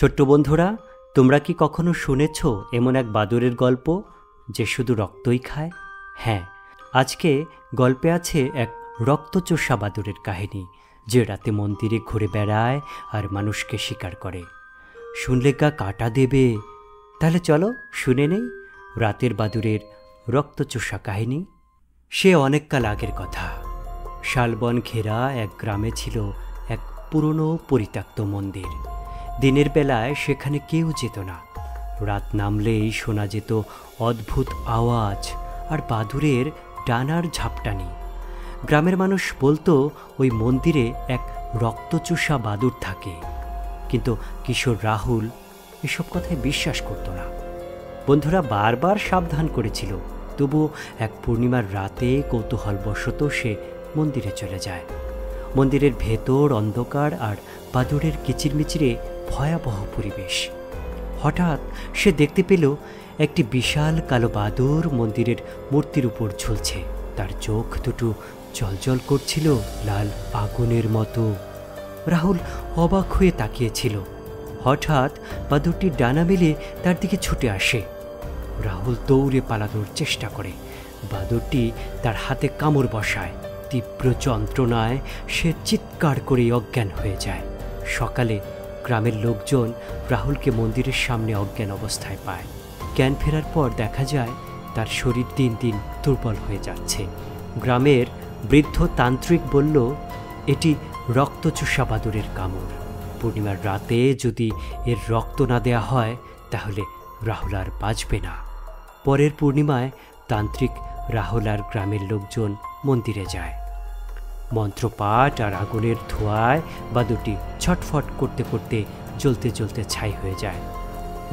ছোট্ট বন্ধুরা, তোমরা কি কখনো শুনেছ এমন এক বাদুড়ের গল্প যে শুধু রক্তই খায়? হ্যাঁ, আজকে গল্পে আছে এক রক্তচোষা বাদুড়ের কাহিনী, যে রাতে মন্দিরে ঘুরে বেড়ায় আর মানুষকে শিকার করে। শুনলে গা কাটা দেবে। তাহলে চলো শুনে নেই রাতের বাদুড়ের রক্তচোষা কাহিনী। সে অনেককাল আগের কথা। শালবন ঘেরা এক গ্রামে ছিল এক পুরনো পরিত্যক্ত মন্দির। দিনের বেলায় সেখানে কেউ যেত না। রাত নামলেই শোনা যেত অদ্ভুত আওয়াজ আর বাদুড়ের ডানার ঝাপটানি। গ্রামের মানুষ বলতো ওই মন্দিরে এক রক্তচোষা বাদুড় থাকে, কিন্তু কিশোর রাহুল এসব কথায় বিশ্বাস করত না। বন্ধুরা বারবার সাবধান করেছিল, তবুও এক পূর্ণিমার রাতে কৌতূহলবশত সে মন্দিরে চলে যায়। মন্দিরের ভেতর অন্ধকার আর বাদুড়ের কিচিরমিচিরে ভয়াবহ পরিবেশ। হঠাৎ সে দেখতে পেল একটি বিশাল কালো বাদুড় মন্দিরের মূর্তির উপর ঝুলছে। তার চোখ দুটো জ্বলজ্বল করছিল লাল আগুনের মতো। রাহুল অবাক হয়ে তাকিয়েছিল। হঠাৎ বাদুড়টির ডানা মেলে তার দিকে ছুটে আসে। রাহুল দৌড়ে পালানোর চেষ্টা করে। বাদুড়টি তার হাতে কামড় বসায়। তীব্র যন্ত্রণায় সে চিৎকার করে অজ্ঞান হয়ে যায়। সকালে গ্রামের লোকজন রাহুলকে মন্দিরের সামনে অজ্ঞান অবস্থায় পায়। জ্ঞান ফেরার পর দেখা যায় তার শরীর দিন দিন দুর্বল হয়ে যাচ্ছে। গ্রামের বৃদ্ধ তান্ত্রিক বলল, এটি রক্তচোষা বাদুড়ের কামড়। পূর্ণিমার রাতে যদি এর রক্ত না দেয়া হয় তাহলে রাহুল আর বাঁচবে না। পরের পূর্ণিমায় তান্ত্রিক রাহুল আর গ্রামের লোকজন মন্দিরে যায়। মন্ত্রপাঠ আর আগুনের ধোঁয়ায় বাদুড়টি ছটফট করতে করতে জ্বলতে জ্বলতে ছাই হয়ে যায়।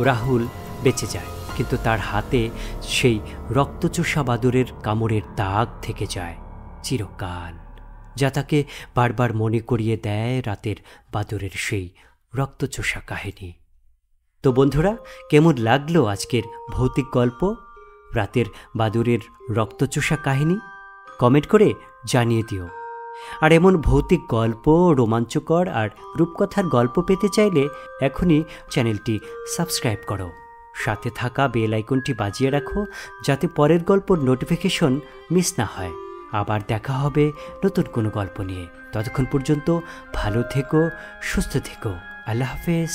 রাহুল বেঁচে যায়, কিন্তু তার হাতে সেই রক্তচোষা বাদুড়ের কামড়ের দাগ থেকে যায় চিরকাল, যা তাকে বারবার মনে করিয়ে দেয় রাতের বাদুড়ের সেই রক্তচোষা কাহিনী। তো বন্ধুরা, কেমন লাগলো আজকের ভৌতিক গল্প রাতের বাদুড়ের রক্তচোষা কাহিনী? কমেন্ট করে জানিয়ে দিও। আর এমন ভৌতিক গল্প, রোমাঞ্চকর আর রূপকথার গল্প পেতে চাইলে এখনই চ্যানেলটি সাবস্ক্রাইব করো। সাথে থাকা বেল আইকনটি বাজিয়ে রাখো, যাতে পরের গল্পর নোটিফিকেশন মিস না হয়। আবার দেখা হবে নতুন কোনো গল্প নিয়ে। ততক্ষণ পর্যন্ত ভালো থেকো, সুস্থ থেকো। আল্লাহ হাফেজ।